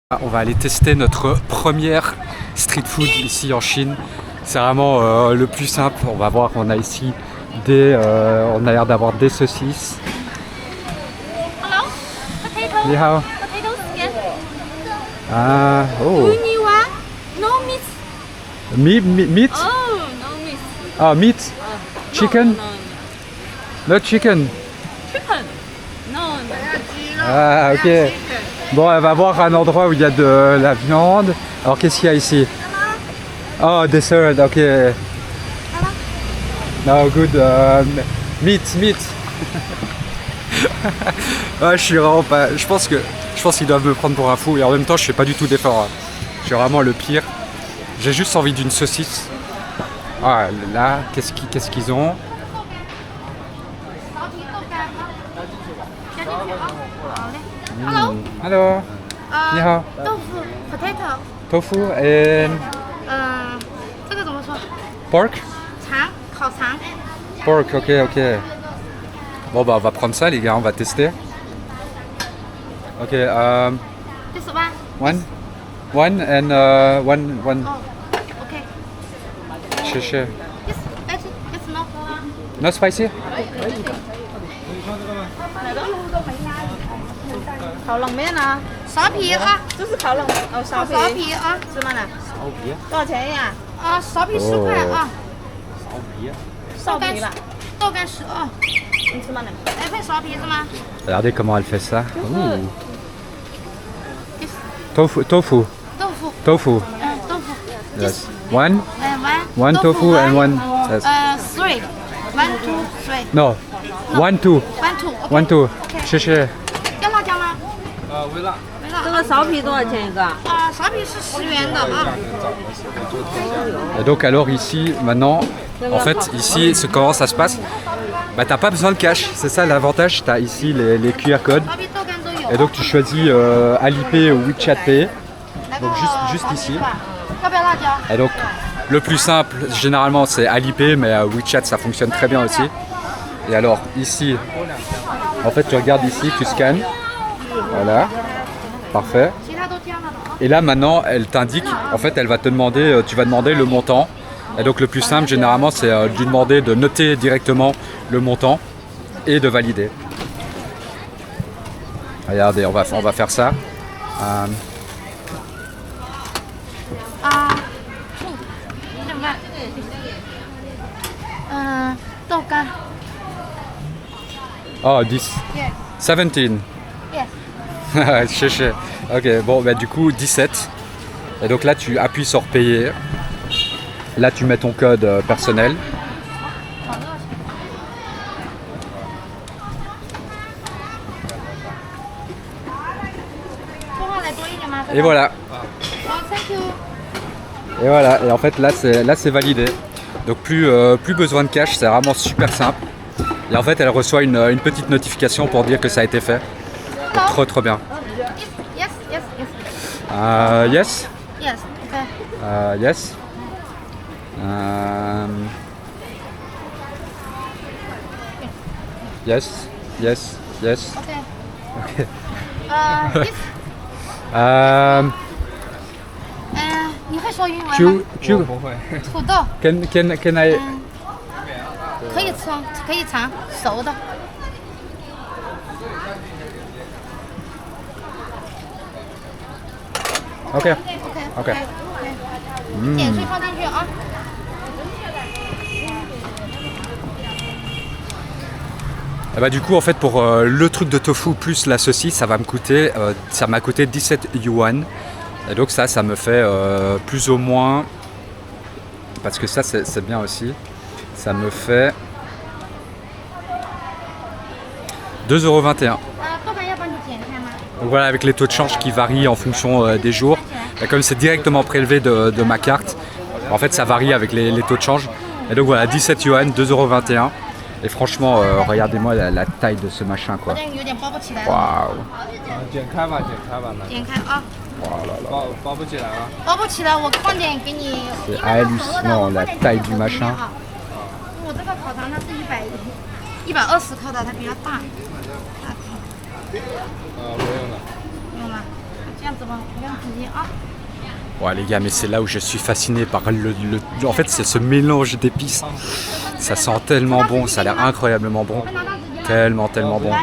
On va aller tester notre première street food ici en Chine. C'est vraiment le plus simple. On va voir, on a ici on a l'air d'avoir des saucisses. Hello, potato. 你好. Potato skin. Ah, Do oh. you need one? No meat. Meat? Oh, no meat. Ah, meat? Chicken? No. Not chicken. Chicken. No. Ah, ok. Bon, elle va voir un endroit où il y a de la viande. Alors, qu'est-ce qu'il y a ici? Oh, dessert, ok. No, good. Meat. Ah, je suis vraiment pas. Je pense qu'ils doivent me prendre pour un fou et en même temps, je fais pas du tout d'effort. Hein. Je suis vraiment le pire. J'ai juste envie d'une saucisse. Ah, là, qu'est-ce qu'ils ont? Hello. Hello. 你好。豆腐 potato. Tofu and 这个怎么说？ pork? 肠，烤肠。 Pork, ok. Bon, bah, on va prendre ça, les gars, on va tester. Ok, This one. one and one. Oh, okay. 谢谢. It's not. Not spicy? 烤冷面呢？苕皮啊，这是烤冷哦，苕皮，苕皮啊，芝麻呢？苕皮？多少钱呀？苕皮10块啊，苕皮？苕皮吧。豆干10啊，你芝麻呢？来份苕皮是吗？ Regardez comment elle fait ça. Ouh. Yes. Tofu. 豆腐， Tofu. 豆腐 Yes. One ，one tofu and one. Yes. 3 1 2 3 No. One, two. 1 2 One, two. 谢谢. 要辣椒吗？微辣. 这个苕皮多少钱一个？苕皮是10元的啊。 Et donc alors ici, maintenant, en fait, ici, comment ça se passe? Bah t'as pas besoin de cash, c'est ça l'avantage, t'as ici les QR codes. 苕皮豆干都有。 Et donc tu choisis Alipay ou WeChat Pay. Donc juste ici. 要不要辣椒？ Et donc le plus simple, généralement c'est Alipay, mais WeChat ça fonctionne très bien aussi. Et alors ici, en fait tu regardes ici, tu scannes. Voilà, parfait. 其他都加了的啊。 Et là maintenant elle t'indique, en fait elle va te demander, tu vas demander le montant. Et donc le plus simple généralement c'est de lui demander de noter directement le montant et de valider. Regardez, on va faire ça. 豆干。 Oh, 10. 17. Yes. Chéché. Ok, bon, bah du coup 17. Et donc là tu appuies sur payer. Là tu mets ton code personnel. Et voilà. Thank you. Et voilà. Et en fait là c'est validé. Donc plus besoin de cash, c'est vraiment super simple. Et en fait elle reçoit une petite notification pour dire que ça a été fait. Donc, trop bien. Yes. Yes. Yes. Okay. Yes. Yes. Okay. Okay. This. 你会说英文吗？土豆。 Can I? 可以吃，可以尝，熟的。 OK. OK。点缀放进去啊。 Et bah du coup en fait pour le truc de tofu plus la saucisse ça m'a coûté 17 yuan. Et donc ça me fait plus ou moins, parce que ça c'est bien aussi, ça me fait 2,21 €. 豆干要帮你剪开吗？ Donc voilà, avec les taux de change qui varient en fonction des jours. Et comme c'est directement prélevé de ma carte, en fait ça varie avec les taux de change. Et donc voilà, 17 yuan, 2,21 €. Et franchement, regardez-moi la taille de ce machin quoi. 有点包不起来了。 Waouh! 剪开吧，点开啊，包不起来了。包不起来，我放点给你。 C'est hallucinant la taille du machin. 我这个烤肠它是120克的，它比较大。不用了。用了，这样子吧，不用直接啊。 Ouais les gars, mais c'est là où je suis fasciné par en fait c'est ce mélange d'épices. Ça sent tellement bon, ça a l'air incroyablement bon. Tellement bon.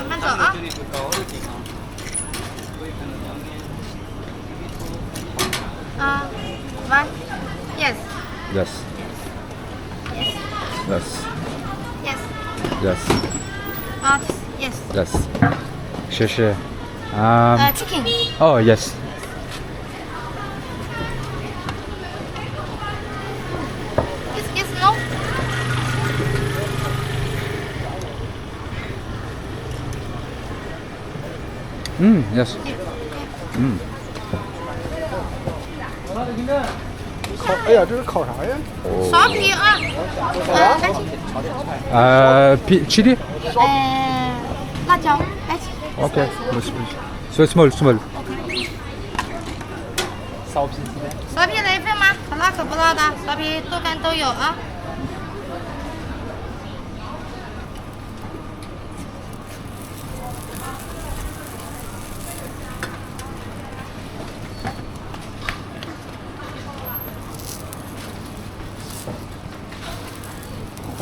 慢走啊。One. Yes. Yes. Yes. Yes. Yes. Yes. Yes. 谢谢. Chicken. Oh yes. Yes. No. Yes. 烤，哎呀，这是烤啥呀？苕皮啊。chili? 辣椒。Okay. So small. 苕皮鸡蛋。苕皮来一份吗？可辣可不辣的，苕皮多干都有啊。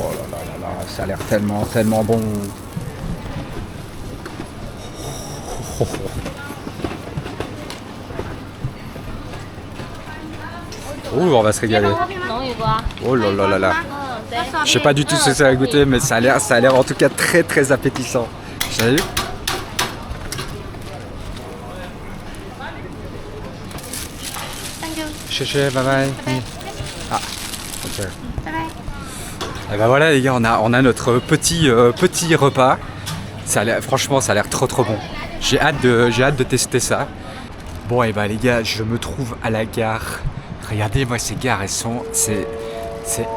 Oh là là là là, ça a l'air tellement bon. Oh, on va se régaler. 龙宇哥， Oh là là là là. 对， Je sais pas du tout ce que ça va goûter, mais ça a l'air en tout cas très appétissant. Salut. Thank you. 谢谢, bye bye. Ah, ok. Bye bye. Et ben voilà les gars, on a notre petit repas. Franchement, ça a l'air trop bon. J'ai hâte de tester ça. Bon et ben les gars, je me trouve à la gare. Regardez-moi ces gares, c'est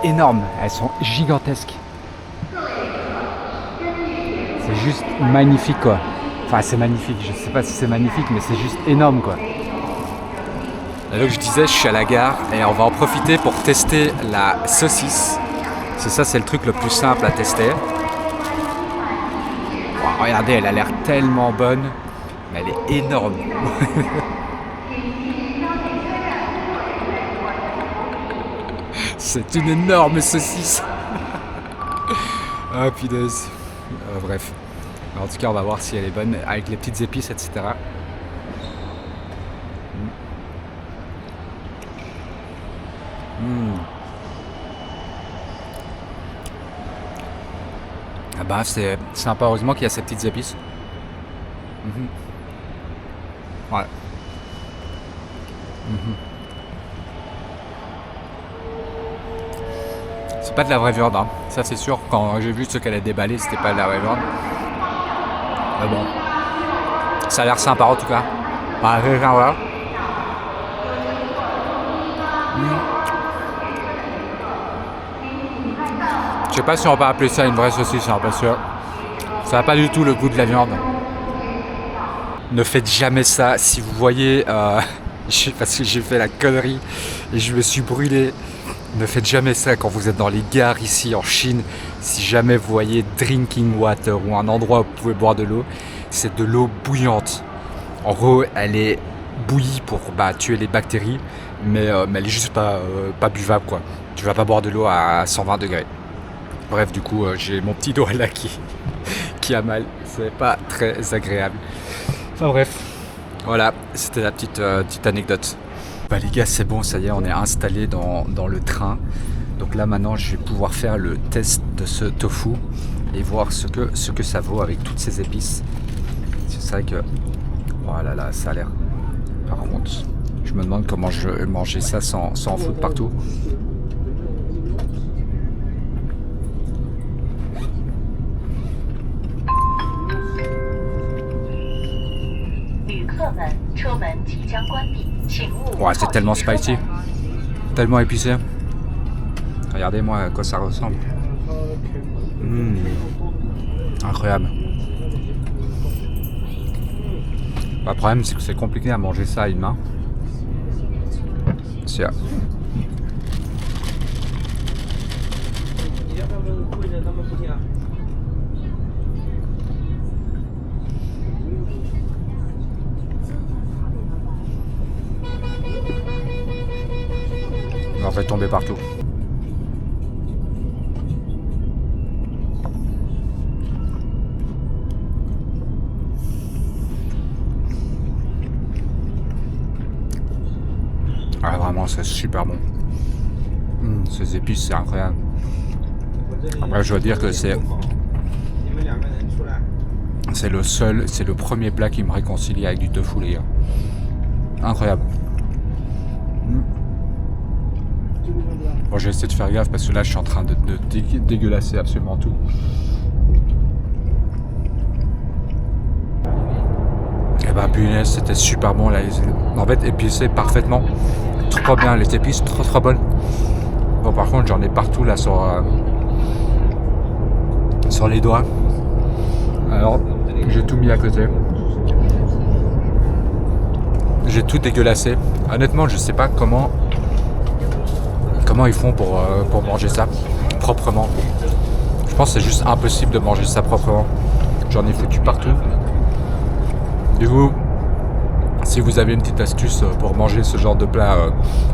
énorme, elles sont gigantesques. C'est juste magnifique quoi. Enfin c'est magnifique, je sais pas si c'est magnifique, mais c'est juste énorme quoi. Et donc je disais, je suis à la gare et on va en profiter pour tester la saucisse. C'est le truc le plus simple à tester. Wow, regardez, elle a l'air tellement bonne, mais elle est énorme. C'est une énorme saucisse. Ah punaise. Bref. En tout cas, on va voir si elle est bonne avec les petites épices, etc. Ah bah c'est sympa, heureusement qu'il y a ces petites épices. Ouais. C'est pas de la vraie viande, hein. Ça c'est sûr, quand j'ai vu ce qu'elle a déballé, c'était pas de la vraie viande. Mais bon, ça a l'air sympa en tout cas. Bah, voilà. Je sais pas si on va appeler ça une vraie saucisse, hein, parce que ça n'a pas du tout le goût de la viande. Ne faites jamais ça si vous voyez, parce que j'ai fait la connerie et je me suis brûlé. Ne faites jamais ça quand vous êtes dans les gares ici en Chine. Si jamais vous voyez drinking water ou un endroit où vous pouvez boire de l'eau, c'est de l'eau bouillante. En gros, elle est bouillie pour tuer les bactéries, mais elle est juste pas buvable quoi. Tu vas pas boire de l'eau à 120 degrés. Bref, du coup, j'ai mon petit doigt là qui a mal. C'est pas très agréable. Enfin bref, voilà, c'était la petite anecdote. Bah les gars, c'est bon, ça y est, on est installé dans le train. Donc là maintenant, je vais pouvoir faire le test de ce tofu et voir ce que ça vaut avec toutes ces épices. C'est vrai que, oh là là, ça a l'air. Par contre, je me demande comment je vais manger ça sans en foutre partout. Ouais, c'est tellement spicy, tellement épicé. Regardez-moi à quoi ça ressemble. Incroyable. Le problème, c'est que c'est compliqué à manger ça à une main. C'est... fait tomber partout. Ah, vraiment, c'est super bon. Ces épices, c'est incroyable. Après, je veux dire que c'est le premier plat qui me réconcilie avec du tofu, les gars. Incroyable. Bon, je vais essayer de faire gaffe parce que là, je suis en train de dégueulasser absolument tout. Et bah, punaise, c'était super bon là. En fait, épicé parfaitement. Trop bien, les épices, trop bonnes. Bon, par contre, j'en ai partout là sur les doigts. Alors, j'ai tout mis à côté. J'ai tout dégueulassé. Honnêtement, je sais pas comment ils font pour manger ça proprement. Je pense que c'est juste impossible de manger ça proprement. J'en ai foutu partout. Du coup, si vous avez une petite astuce pour manger ce genre de plat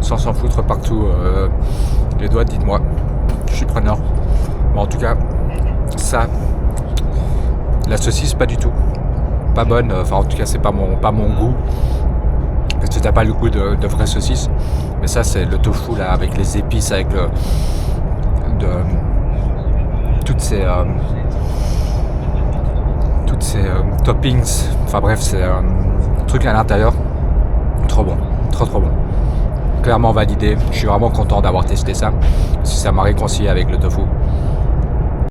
sans s'en foutre partout les doigts, dites-moi. Je suis preneur. Bon, en tout cas, ça, la saucisse, pas du tout. Pas bonne. Enfin, en tout cas, c'est pas mon goût. Parce que t'as pas le goût de vraie saucisse. Mais ça, c'est le tofu là, avec les épices, avec toutes ces toppings. Enfin bref, c'est un truc à l'intérieur. Trop bon. Trop bon. Clairement validé. Je suis vraiment content d'avoir testé ça. Parce que ça m'a réconcilié avec le tofu.